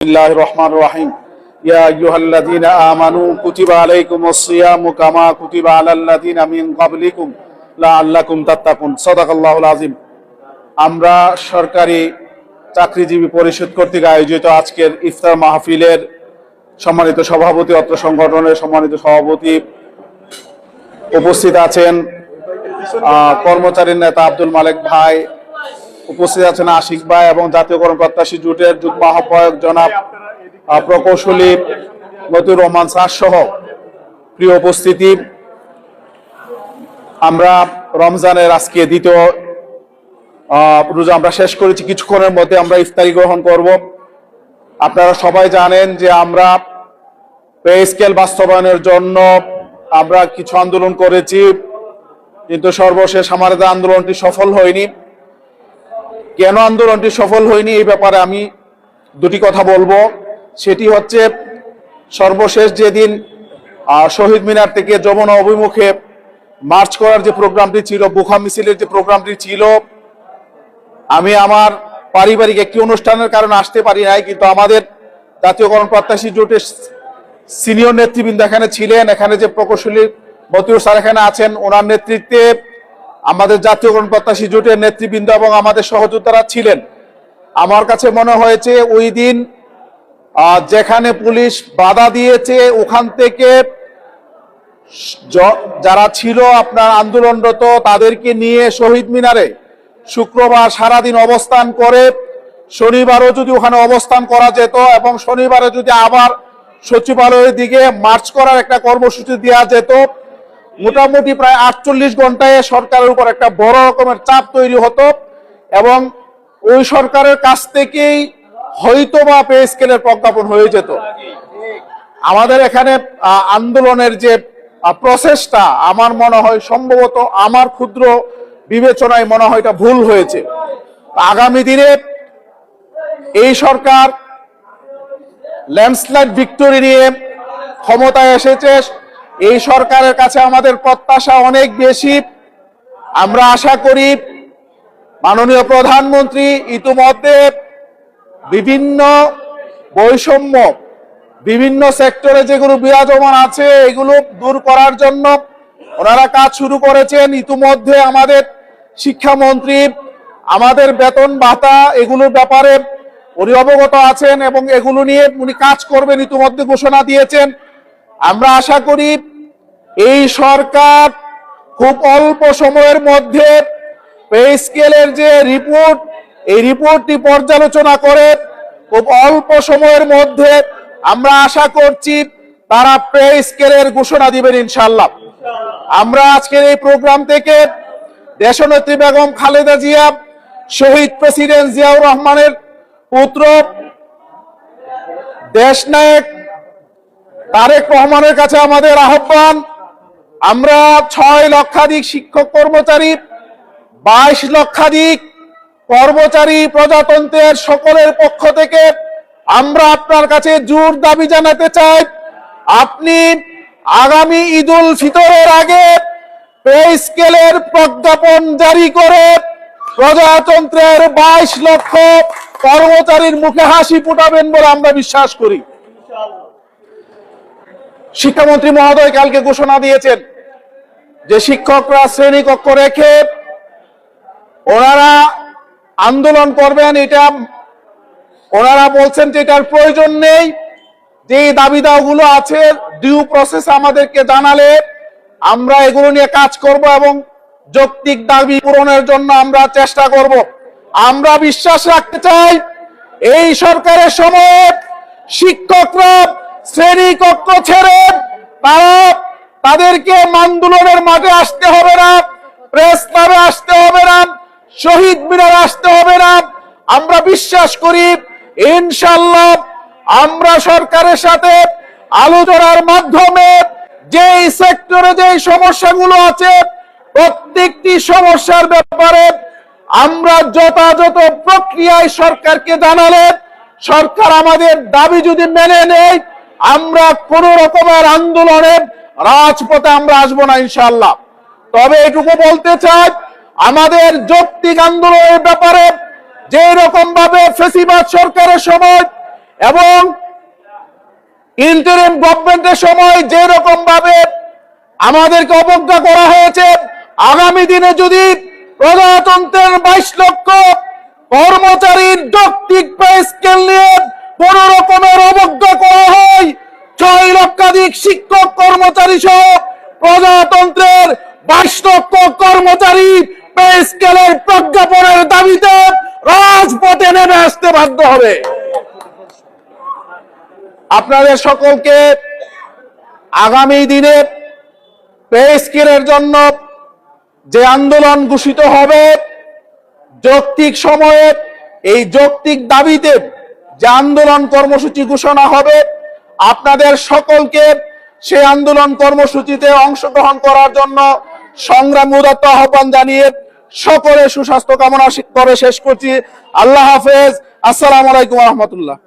الله الرحمن الرحيم يا أيها الذين آمنوا كتب عليكم الصيام كما كتب على الذين من قبلكم لعلكم تتقون صدق الله العظيم। আমরা সরকারি চাকরিজীবী পরিষদ কর্তৃক আয়োজিত আজকের ইফতার মাহফিলের সম্মানিত সভাপতি, অত্র সংগঠনের সম্মানিত সভাপতি উপস্থিত আছেন, কর্মচারী নেতা আব্দুল মালেক ভাই উপস্থিত আছেন, আশিক ভাই এবং জাতীয়করণ প্রত্যাশী জোটের যুগ্ম আহ্বায়ক জনাব প্রকৌশলী মতিউর রহমান স্যার সহ প্রিয় উপস্থিতি। আমরা রমজানের আজকে দ্বিতীয় রোজা আমরা শেষ করেছি, কিছুক্ষণের মধ্যে আমরা ইফতারি গ্রহণ করব। আপনারা সবাই জানেন যে আমরা পে স্কেল বাস্তবায়নের জন্য আমরা কিছু আন্দোলন করেছি, কিন্তু সর্বশেষ আমাদের আন্দোলনটি সফল হয়নি। কেন আন্দোলনটি সফল হয়নি এই ব্যাপারে আমি দুটি কথা বলবো। সেটি হচ্ছে, সর্বশেষ যেদিন শহীদ মিনার থেকে যমুনা অভিমুখে মার্চ করার যে প্রোগ্রামটি ছিল, বুখা মিছিলের যে প্রোগ্রামটি ছিল, আমি আমার পারিবারিক একটি অনুষ্ঠানের কারণে আসতে পারি নাই, কিন্তু আমাদের জাতীয়করণ প্রত্যাশী জোটের সিনিয়র নেতৃবৃন্দ এখানে ছিলেন। এখানে যে প্রকৌশলী মতিউর স্যার এখানে আছেন, ওনার নেতৃত্বে আমাদের জাতীয়করণ প্রত্যাশী জোটের নেতৃবৃন্দ এবং আমাদের সহযোদ্ধারা ছিলেন। আমার কাছে মনে হয়েছে ওই দিন যেখানে পুলিশ বাধা দিয়েছে, ওখান থেকে যারা ছিল আপনার আন্দোলনরত তাদেরকে নিয়ে শহীদ মিনারে শুক্রবার সারাদিন অবস্থান করে, শনিবারও যদি ওখানে অবস্থান করা যেত এবং শনিবারে যদি আবার সচিবালয়ের দিকে মার্চ করার একটা কর্মসূচি দেওয়া যেত, মোটামুটি প্রায় 48 ঘন্টায় সরকারের উপর একটা বড় রকমের চাপ তৈরি হতো এবং ওই সরকারের কাছ থেকেই হয়তোবা পে স্কেলের প্রজ্ঞাপন হয়ে যেত। আমাদের এখানে আন্দোলনের যে প্রসেসটা, আমার মনে হয় সম্ভবত আমার ক্ষুদ্র বিবেচনায় মনে হয় এটা ভুল হয়েছে। আগামী দিনে এই সরকার ল্যান্ডস্লাইড ভিক্টরি নিয়ে ক্ষমতায় এসেছে, এই সরকারের কাছে আমাদের প্রত্যাশা অনেক বেশি। আমরা আশা করি মাননীয় প্রধানমন্ত্রী ইতিমধ্যে বিভিন্ন বৈষম্য, বিভিন্ন সেক্টরে যেগুলো বিরাজমান আছে এগুলো দূর করার জন্য ওনারা কাজ শুরু করেছেন। ইতিমধ্যে আমাদের শিক্ষামন্ত্রী আমাদের বেতন ভাতা এগুলোর ব্যাপারে উনি অবগত আছেন এবং এগুলো নিয়ে উনি কাজ করবেন, ইতিমধ্যে ঘোষণা দিয়েছেন। আমরা আশা করি এই সরকার খুব অল্প সময়ের মধ্যে পে স্কেলের যে রিপোর্ট, এই রিপোর্টটি পর্যালোচনা করে খুব অল্প সময়ের মধ্যে আমরা আশা করছি তারা পে স্কেলের ঘোষণা দিবেন ইনশাআল্লাহ। আমরা আজকের এই প্রোগ্রাম থেকে দেশনেত্রী বেগম খালেদা জিয়া, শহীদ প্রেসিডেন্ট জিয়াউর রহমানের পুত্র দেশনায়ক তারেক রহমানের কাছে আমাদের আহ্বান, আমরা 6 লক্ষাধিক শিক্ষক কর্মচারী, 22 লক্ষাধিক কর্মচারী, প্রজাতন্ত্রের সকলের পক্ষ থেকে আমরা আপনার কাছে জোর দাবি জানাতে চাই, আপনি আগামী ঈদুল ফিতরের আগে পে স্কেলের প্রজ্ঞাপন জারি করে প্রজাতন্ত্রের 22 লক্ষ কর্মচারীর মুখে হাসি ফুটাবেন বলে আমরা বিশ্বাস করি। শিক্ষামন্ত্রী মহোদয় কালকে ঘোষণা দিয়েছেন যে শিক্ষকরা শ্রেণীকক্ষ রেখে ওনারা আন্দোলন করবেন, এটা ওনারা বলছেন যে এটার প্রয়োজন নেই। যে দাবি দাওয়াগুলো আছে ডিউ প্রসেস আমাদেরকে জানালে আমরা এগুলো নিয়ে কাজ করব এবং যৌক্তিক দাবি পূরণের জন্য আমরা চেষ্টা করব। আমরা বিশ্বাস রাখতে চাই এই সরকারের সময় শিক্ষকরা শ্রেণীকক্ষ ছেড়ে তাদেরকে আন্দোলনের মাঠে আসতে হবে না, প্রেস ক্লাবে আসতে হবে না, শহীদ মিনারে আসতে হবে না। আমরা বিশ্বাস করি ইনশাআল্লাহ আমরা সরকারের সাথে আলোচনার মাধ্যমে যেই সেক্টরে যেই সমস্যাগুলো আছে প্রত্যেকটি সমস্যার ব্যাপারে আমরা যথাযথ প্রক্রিয়ায় সরকারকে জানালে সরকার আমাদের দাবি যদি মেনে নেয়, আমরা কোন রকমের আন্দোলনে রাজপথে আমরা আসবো না ইনশাআল্লাহ। তবে এটুকু বলতে চাই, আমাদের যৌক্তিক আন্দোলনের ব্যাপারে যে রকম ভাবে ফেসিবাদ সরকারের সময় এবং ইন্টারিম গভর্নমেন্টের সময় যে রকম ভাবে আমাদেরকে অবজ্ঞা করা হয়েছে, আগামী দিনে যদি প্রজাতন্ত্রের 22 লক্ষ কর্মচারীর যৌক্তিক পে স্কেল নিয়ে কোন রকমের অবজ্ঞা করা হয়, 6 লক্ষাধিক শিক্ষক কর্মচারী সহ প্রজাতন্ত্রের 22 লক্ষ কর্মচারী পে স্কেলের প্রজ্ঞাপনের দাবিতে রাজপথে নেমে আসতে বাধ্য হবে। আপনাদের সকলকে আগামী দিনে পে স্কেলের জন্য যে আন্দোলন ঘোষিত হবে, যৌক্তিক সময়ে এই যৌক্তিক দাবিতে যে আন্দোলন কর্মসূচি ঘোষণা হবে, আপনাদের সকলকে সেই আন্দোলন কর্মসূচিতে অংশগ্রহণ করার জন্য সংগ্রাম উদাত্ত আহ্বান জানিয়ে সকলে সুস্বাস্থ্য কামনা করে শেষ করছি। আল্লাহ হাফেজ। আসসালামু আলাইকুম রহমতুল্লাহ।